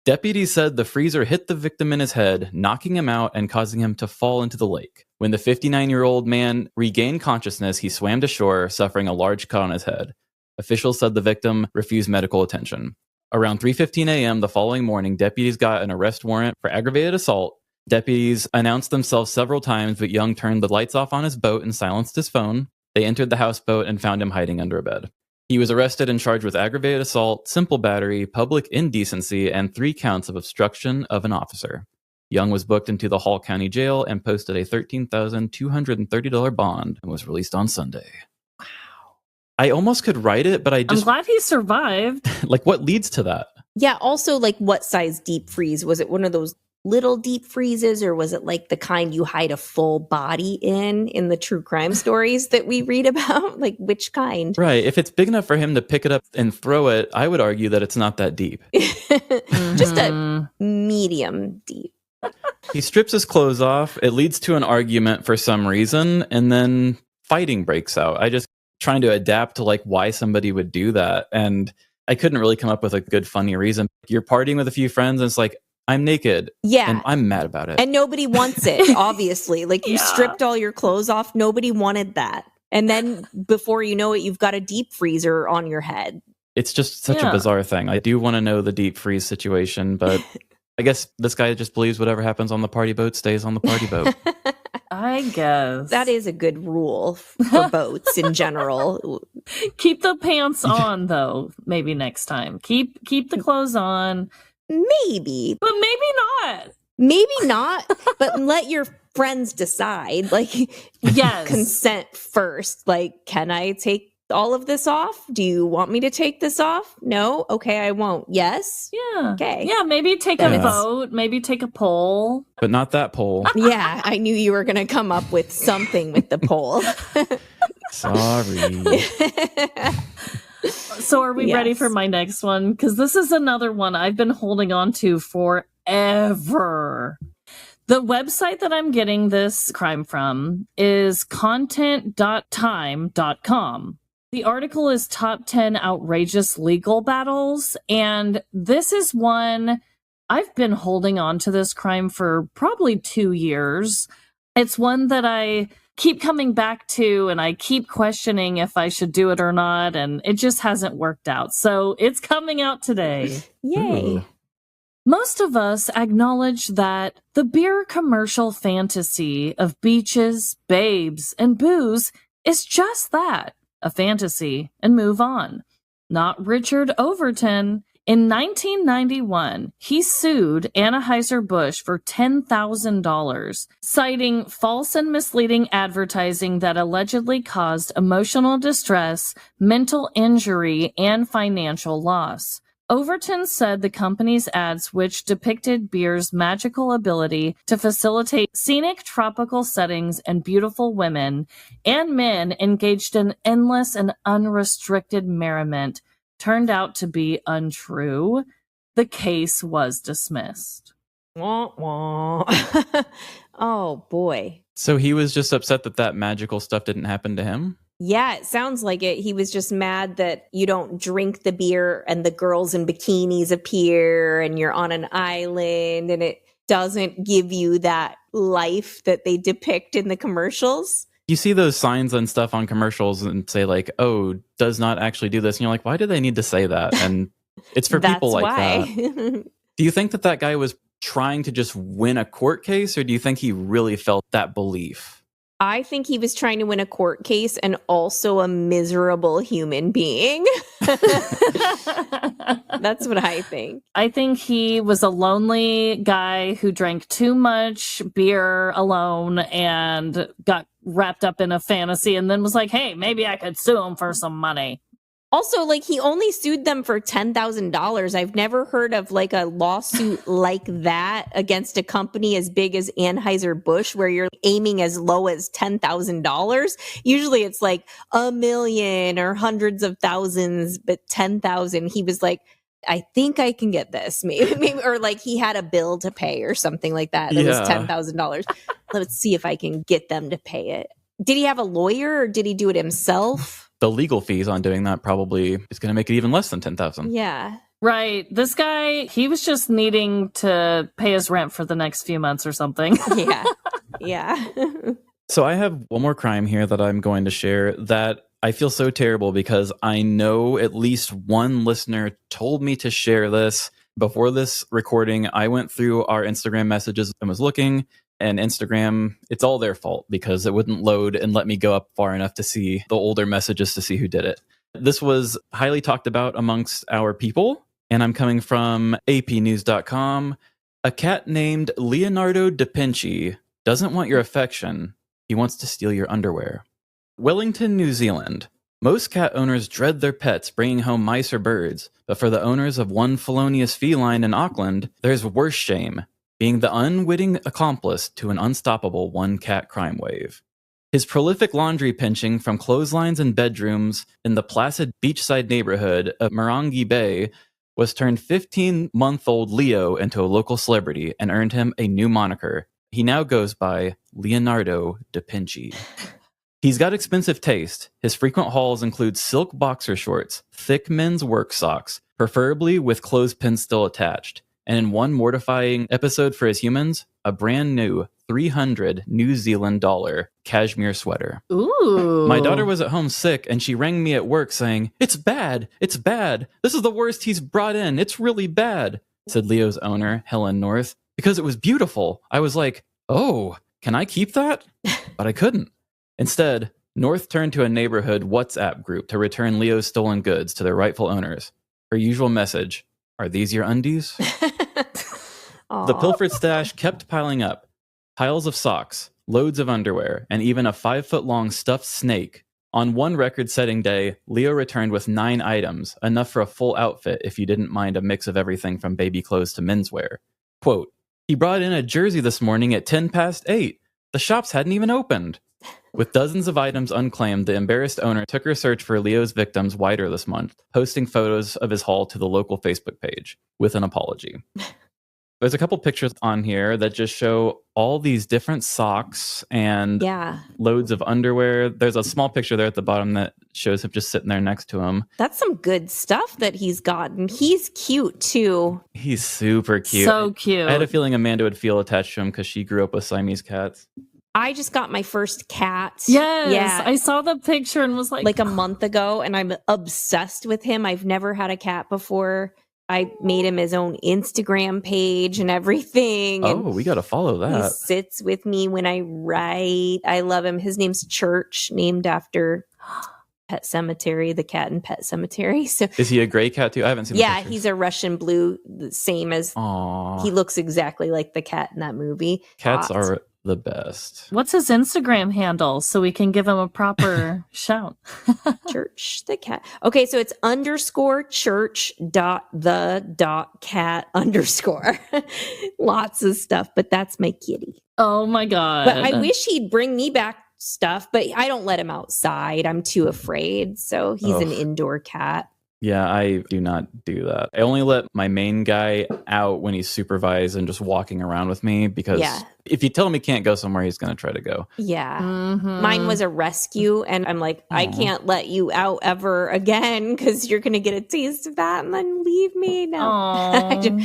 Deputies said the freezer hit the victim in his head, knocking him out and causing him to fall into the lake. When the 59-year-old man regained consciousness, he swam to shore, suffering a large cut on his head. Officials said the victim refused medical attention. Around 3:15 a.m. the following morning, deputies got an arrest warrant for aggravated assault, Deputies announced themselves several times, but Young turned the lights off on his boat and silenced his phone. They entered the houseboat and found him hiding under a bed. He was arrested and charged with aggravated assault, simple battery, public indecency, and 3 counts of obstruction of an officer. Young was booked into the Hall County Jail and posted a $13,230 bond and was released on Sunday. Wow. I almost could write it, but I'm glad he survived. Like, what leads to that? Yeah, also, like, what size deep freeze? Was it one of those little deep freezes, or was it like the kind you hide a full body in the true crime stories that we read about? Like, which kind? Right. If it's big enough for him to pick it up and throw it, I would argue that it's not that deep. Just a medium deep. He strips his clothes off. It leads to an argument for some reason, and then fighting breaks out. I just trying to adapt to like why somebody would do that, and I couldn't really come up with a good funny reason. You're partying with a few friends, and it's like, I'm naked. Yeah. And I'm mad about it. And nobody wants it, obviously. Like, you stripped all your clothes off. Nobody wanted that. And then before you know it, you've got a deep freezer on your head. It's just such a bizarre thing. I do want to know the deep freeze situation, but I guess this guy just believes whatever happens on the party boat stays on the party boat. I guess. That is a good rule for boats in general. Keep the pants on, though, maybe next time. Keep the clothes on. Maybe. But maybe not. Maybe not, but let your friends decide. Like, yes. Consent first. Like, can I take all of this off? Do you want me to take this off? No? Okay, I won't. Yes? Yeah. Okay. Yeah, maybe take a vote. Maybe take a poll. But not that poll. Yeah, I knew you were going to come up with something with the poll. Sorry. So are we ready for my next one? Because this is another one I've been holding on to forever. The website that I'm getting this crime from is content.time.com. The article is Top 10 Outrageous Legal Battles, and this is one I've been holding on to this crime for probably 2 years. It's one that I keep coming back to, and I keep questioning if I should do it or not, and it just hasn't worked out. So it's coming out today. Yay. Ooh. Most of us acknowledge that the beer commercial fantasy of beaches, babes, and booze is just that, a fantasy, and move on. Not Richard Overton. In 1991, he sued Anheuser-Busch for $10,000, citing false and misleading advertising that allegedly caused emotional distress, mental injury, and financial loss. Overton said the company's ads, which depicted beer's magical ability to facilitate scenic tropical settings and beautiful women and men engaged in endless and unrestricted merriment, turned out to be untrue. The case was dismissed. Wah, wah. Oh, boy. So he was just upset that magical stuff didn't happen to him? Yeah, it sounds like it. He was just mad that you don't drink the beer and the girls in bikinis appear and you're on an island and it doesn't give you that life that they depict in the commercials. You see those signs and stuff on commercials and say like, oh, does not actually do this. And you're like, why do they need to say that? And it's for people like that. Do you think that guy was trying to just win a court case, or do you think he really felt that belief? I think he was trying to win a court case and also a miserable human being. That's what I think. I think he was a lonely guy who drank too much beer alone and got wrapped up in a fantasy and then was like, hey, maybe I could sue him for some money. Also, like, he only sued them for $10,000. I've never heard of like a lawsuit like that against a company as big as Anheuser-Busch, where you're aiming as low as $10,000. Usually it's like $1 million or hundreds of thousands, but 10,000. He was like, I think I can get this, maybe, or like he had a bill to pay or something like that. That was $10,000. Let's see if I can get them to pay it. Did he have a lawyer or did he do it himself? The legal fees on doing that probably is going to make it even less than 10,000. Yeah. Right. This guy, he was just needing to pay his rent for the next few months or something. Yeah. Yeah. So I have one more crime here that I'm going to share that I feel so terrible because I know at least one listener told me to share this. Before this recording, I went through our Instagram messages and was looking, and Instagram, it's all their fault because it wouldn't load and let me go up far enough to see the older messages to see who did it. This was highly talked about amongst our people, and I'm coming from apnews.com. A cat named Leonardo da Vinci doesn't want your affection. He wants to steal your underwear. Wellington, New Zealand. Most cat owners dread their pets bringing home mice or birds, but for the owners of one felonious feline in Auckland, there's worse shame, being the unwitting accomplice to an unstoppable one-cat crime wave. His prolific laundry pinching from clotheslines and bedrooms in the placid beachside neighborhood of Marangi Bay was turned 15-month-old Leo into a local celebrity and earned him a new moniker. He now goes by Leonardo da Vinci. He's got expensive taste. His frequent hauls include silk boxer shorts, thick men's work socks, preferably with clothespins still attached, and in one mortifying episode for his humans, a brand new 300 New Zealand dollar cashmere sweater. Ooh. My daughter was at home sick, and she rang me at work saying, "It's bad, it's bad. This is the worst he's brought in. It's really bad," said Leo's owner, Helen North, because it was beautiful. I was like, oh, can I keep that? But I couldn't. Instead, North turned to a neighborhood WhatsApp group to return Leo's stolen goods to their rightful owners. Her usual message, "Are these your undies?" The pilfered stash kept piling up. Piles of socks, loads of underwear, and even a 5-foot-long stuffed snake. On one record-setting day, Leo returned with 9 items, enough for a full outfit if you didn't mind a mix of everything from baby clothes to menswear. Quote, "He brought in a jersey this morning at 8:10. The shops hadn't even opened." With dozens of items unclaimed, the embarrassed owner took her search for Leo's victims wider this month, posting photos of his haul to the local Facebook page with an apology. There's a couple pictures on here that just show all these different socks and loads of underwear. There's a small picture there at the bottom that shows him just sitting there next to him. That's some good stuff that he's gotten. He's cute, too. He's super cute. So cute. I had a feeling Amanda would feel attached to him because she grew up with Siamese cats. I just got my first cat. Yes, yeah. I saw the picture and was like a month ago, and I'm obsessed with him. I've never had a cat before. I made him his own Instagram page and everything. Oh, we got to follow that. He sits with me when I write. I love him. His name's Church, named after Pet Cemetery, the cat in Pet Cemetery. So is he a gray cat too? I haven't seen the pictures. He's a Russian blue, the same as Aww. He looks exactly like the cat in that movie. Cats are the best. What's his Instagram handle so we can give him a proper shout? Church the cat. Okay, so it's _church.the.cat_. Lots of stuff, but that's my kitty. Oh my God. But I wish he'd bring me back stuff, but I don't let him outside. I'm too afraid. So he's an indoor cat. Yeah, I do not do that. I only let my main guy out when he's supervised and just walking around with me because if you tell him he can't go somewhere, he's going to try to go. Yeah. Mm-hmm. Mine was a rescue, and I'm like, I can't let you out ever again because you're going to get a taste of that and then leave me. No.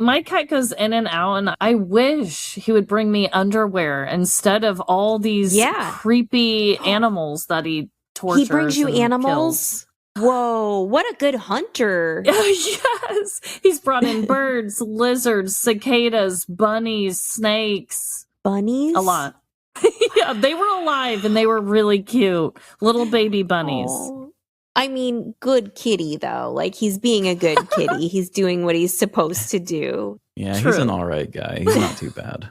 My cat goes in and out, and I wish he would bring me underwear instead of all these creepy animals that he tortures. He brings you animals? Kills. Whoa, what a good hunter. Yes. He's brought in birds, lizards, cicadas, bunnies, snakes. Bunnies? A lot. Yeah, they were alive and they were really cute. Little baby bunnies. Aww. I mean, good kitty, though. Like, he's being a good kitty. He's doing what he's supposed to do. Yeah, He's an all right guy. He's not too bad.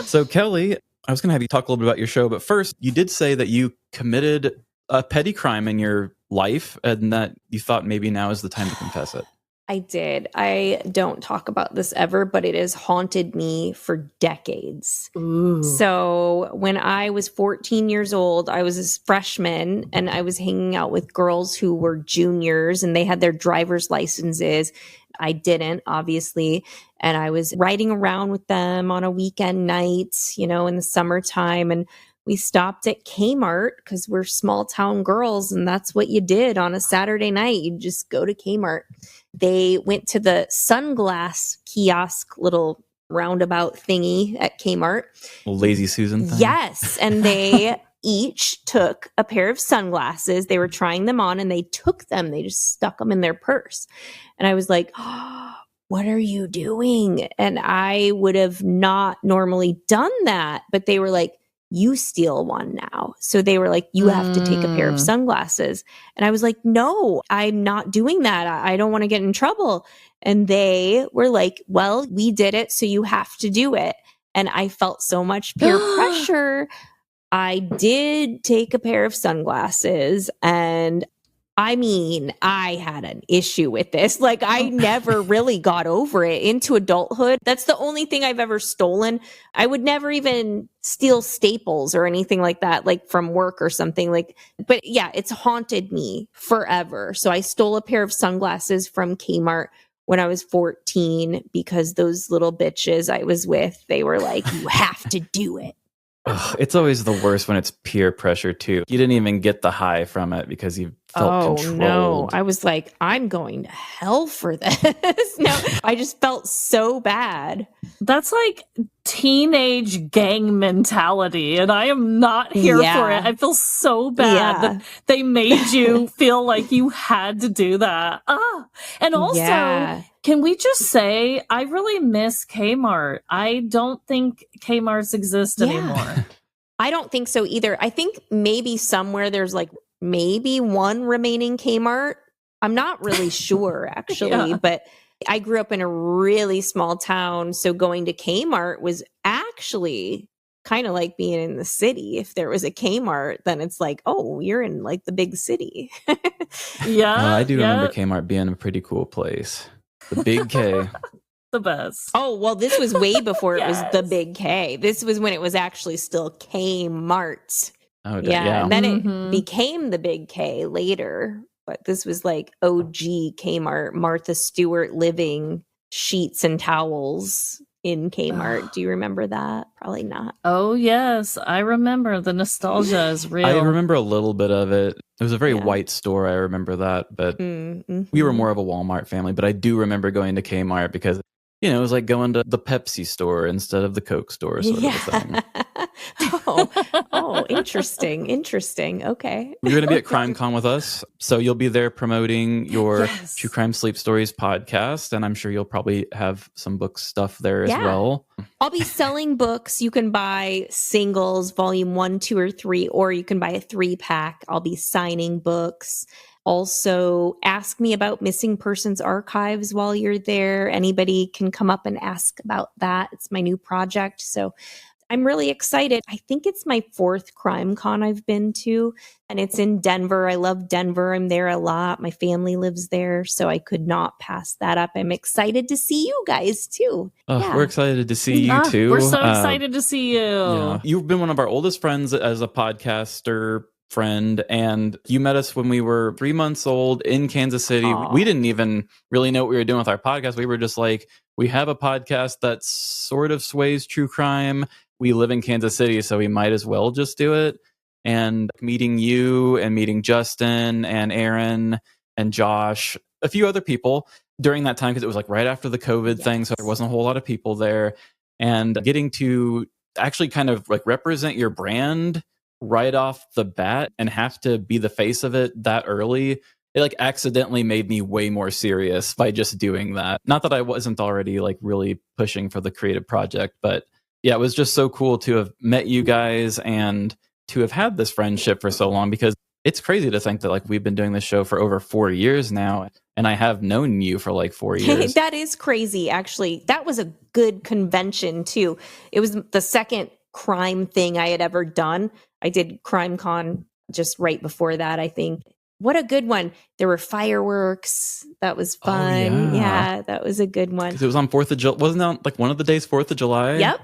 So, Kelly, I was going to have you talk a little bit about your show, but first, you did say that you committed a petty crime in your life and that you thought maybe now is the time to confess it. I did. I don't talk about this ever, but it has haunted me for decades. Ooh. So when I was 14 years old, I was a freshman and I was hanging out with girls who were juniors and they had their driver's licenses. I didn't, obviously. And I was riding around with them on a weekend night, in the summertime. And we stopped at Kmart because we're small town girls and that's what you did on a Saturday night. You just go to Kmart. They went to the sunglass kiosk, little roundabout thingy at Kmart. Lazy Susan thing? Yes. And they each took a pair of sunglasses. They were trying them on and they took them. They just stuck them in their purse. And I was like, oh, what are you doing? And I would have not normally done that, but they were like, you steal one now. So they were like, you have to take a pair of sunglasses. And I was like, no, I'm not doing that. I don't want to get in trouble. And they were like, well, we did it, so you have to do it. And I felt so much peer pressure. I did take a pair of sunglasses, and I mean, I had an issue with this. Like, I never really got over it into adulthood. That's the only thing I've ever stolen. I would never even steal staples or anything like that, like from work or something. Like, but yeah, it's haunted me forever. So I stole a pair of sunglasses from Kmart when I was 14 because those little bitches I was with, they were like, you have to do it. Ugh, it's always the worst when it's peer pressure too. You didn't even get the high from it because you felt controlled. No, I was like, I'm going to hell for this. No, I just felt so bad. That's like teenage gang mentality, and I am not here for it. I feel so bad that they made you feel like you had to do that. And also, can we just say, I really miss Kmart. I don't think Kmarts exist anymore. I don't think so either. I think maybe somewhere there's like maybe one remaining Kmart. I'm not really sure actually, but I grew up in a really small town. So going to Kmart was actually kind of like being in the city. If there was a Kmart, then it's like, oh, you're in like the big city. I do remember Kmart being a pretty cool place. The Big K. The best. Oh, well, this was way before it was the Big K. This was when it was actually still Kmart. Oh, and then it became the Big K later. But this was like OG Kmart, Martha Stewart living sheets and towels in Kmart. Do you remember that? Probably not. Oh, yes. I remember. The nostalgia is real. I remember a little bit of it. It was a very white store. I remember that. But we were more of a Walmart family. But I do remember going to Kmart because, you know, it was like going to the Pepsi store instead of the Coke store sort of a thing. Oh, interesting. Okay. You're going to be at CrimeCon with us. So you'll be there promoting your True Crime Sleep Stories podcast. And I'm sure you'll probably have some book stuff there as well. I'll be selling books. You can buy singles, volume 1, 2, or 3, or you can buy a 3-pack. I'll be signing books. Also, ask me about Missing Persons Archives while you're there. Anybody can come up and ask about that. It's my new project. So I'm really excited. I think it's my 4th CrimeCon I've been to, and it's in Denver. I love Denver. I'm there a lot. My family lives there, so I could not pass that up. I'm excited to see you guys too. We're excited to see you too. We're so excited to see you. Yeah. You've been one of our oldest friends as a podcaster friend, and you met us when we were 3 months old in Kansas City. Aww. We didn't even really know what we were doing with our podcast. We were just like, we have a podcast that sort of sways true crime. We live in Kansas City, so we might as well just do it. And meeting you and meeting Justin and Aaron and Josh, a few other people during that time, because it was like right after the COVID thing, so there wasn't a whole lot of people there. And getting to actually kind of like represent your brand right off the bat and have to be the face of it that early, it like accidentally made me way more serious by just doing that. Not that I wasn't already like really pushing for the creative project, but yeah, it was just so cool to have met you guys and to have had this friendship for so long, because it's crazy to think that like we've been doing this show for over 4 years now, and I have known you for like 4 years. That is crazy, actually. That was a good convention too. It was the second crime thing I had ever done. I did CrimeCon just right before that, I think. What a good one. There were fireworks. That was fun. Oh, yeah, that was a good one. It was on 4th of July. Wasn't that like one of the days 4th of July? Yep.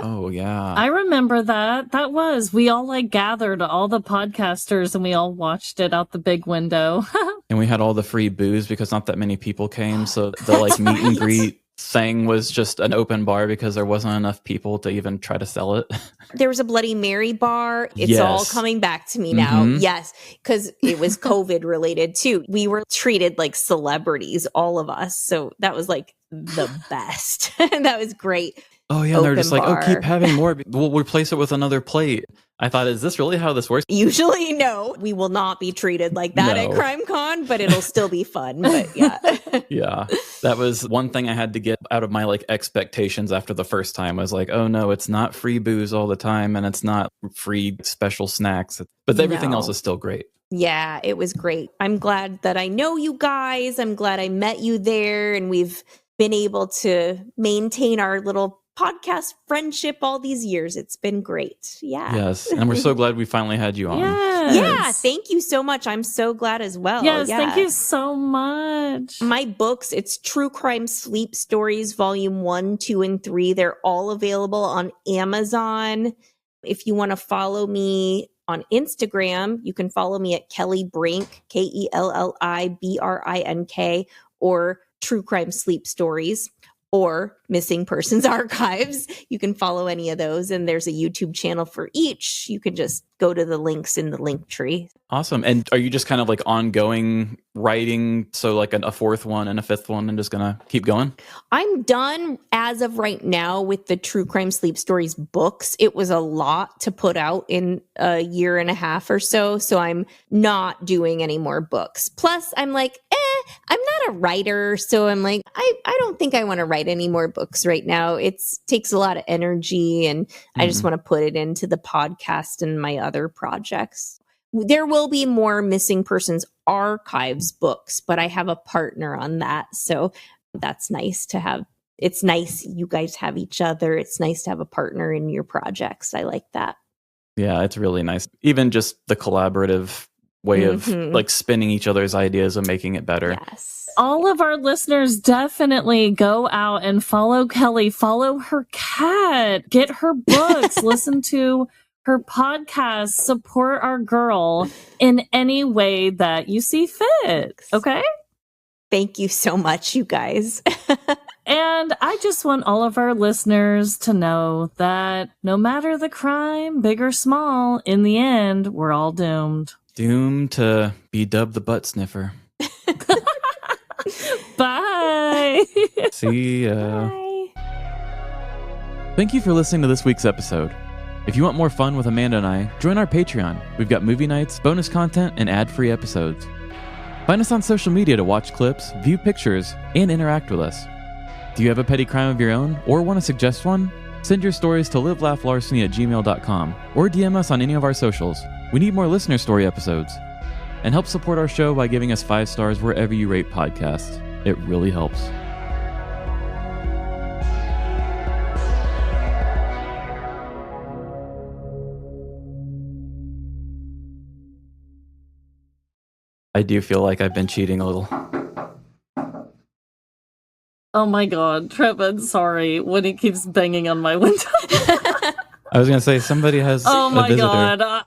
Oh, yeah. I remember that. That was. We all like gathered, all the podcasters, and we all watched it out the big window. And we had all the free booze because not that many people came. So the like meet and greet thing was just an open bar because there wasn't enough people to even try to sell it. There was a Bloody Mary bar. It's all coming back to me now. Yes, because it was COVID related too. We were treated like celebrities, all of us. So that was like the best. That was great. Oh yeah, they're just like, bar. oh, keep having more. We'll replace it with another plate. I thought, is this really how this works? Usually, no, we will not be treated like that at Crime Con, but it'll still be fun. But yeah. Yeah, that was one thing I had to get out of my like expectations after the first time. I was like, oh no, it's not free booze all the time, and it's not free special snacks, but everything else is still great. Yeah, it was great. I'm glad that I know you guys. I'm glad I met you there, and we've been able to maintain our little podcast friendship all these years. It's been great. Yeah. Yes. And we're so glad we finally had you on. Yes. Yeah. Thank you so much. I'm so glad as well. Yes. Yeah. Thank you so much. My books, it's True Crime Sleep Stories, Volume 1, 2, and 3. They're all available on Amazon. If you want to follow me on Instagram, you can follow me at Kelli Brink, KelliBrink, or True Crime Sleep Stories, or Missing Persons Archives. You can follow any of those, and there's a YouTube channel for each. You can just go to the links in the link tree. Awesome. And are you just kind of like ongoing writing? So like a fourth one and a fifth one and just going to keep going? I'm done as of right now with the True Crime Sleep Stories books. It was a lot to put out in a year and a half or so. So I'm not doing any more books. Plus I'm like, I'm not a writer. So I'm like, I don't think I want to write any more books right now. It takes a lot of energy, and I just want to put it into the podcast and my other projects. There will be more Missing Persons Archives books, but I have a partner on that. So that's nice to have. It's nice you guys have each other. It's nice to have a partner in your projects. I like that. Yeah, it's really nice. Even just the collaborative way of like spinning each other's ideas and making it better. Yes. All of our listeners definitely go out and follow Kelli, follow her cat, get her books, listen to her podcast, support our girl in any way that you see fit. Okay? Thank you so much, you guys. And I just want all of our listeners to know that no matter the crime, big or small, in the end, we're all doomed. Doomed to be dubbed the butt sniffer. Bye. See ya. Bye. Thank you for listening to this week's episode. If you want more fun with Amanda and I, join our Patreon. We've got movie nights, bonus content, and ad-free episodes. Find us on social media to watch clips, view pictures, and interact with us. Do you have a petty crime of your own or want to suggest one? Send your stories to livelaughlarceny@gmail.com or DM us on any of our socials. We need more listener story episodes. And help support our show by giving us 5 stars wherever you rate podcasts. It really helps. I do feel like I've been cheating a little. Oh my god, Trevin, sorry, when he keeps banging on my window. I was going to say, somebody has oh my a visitor. god.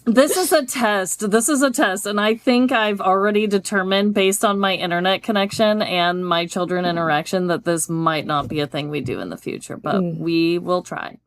This is a test. This is a test. And I think I've already determined, based on my internet connection and my children interaction, that this might not be a thing we do in the future, but we will try.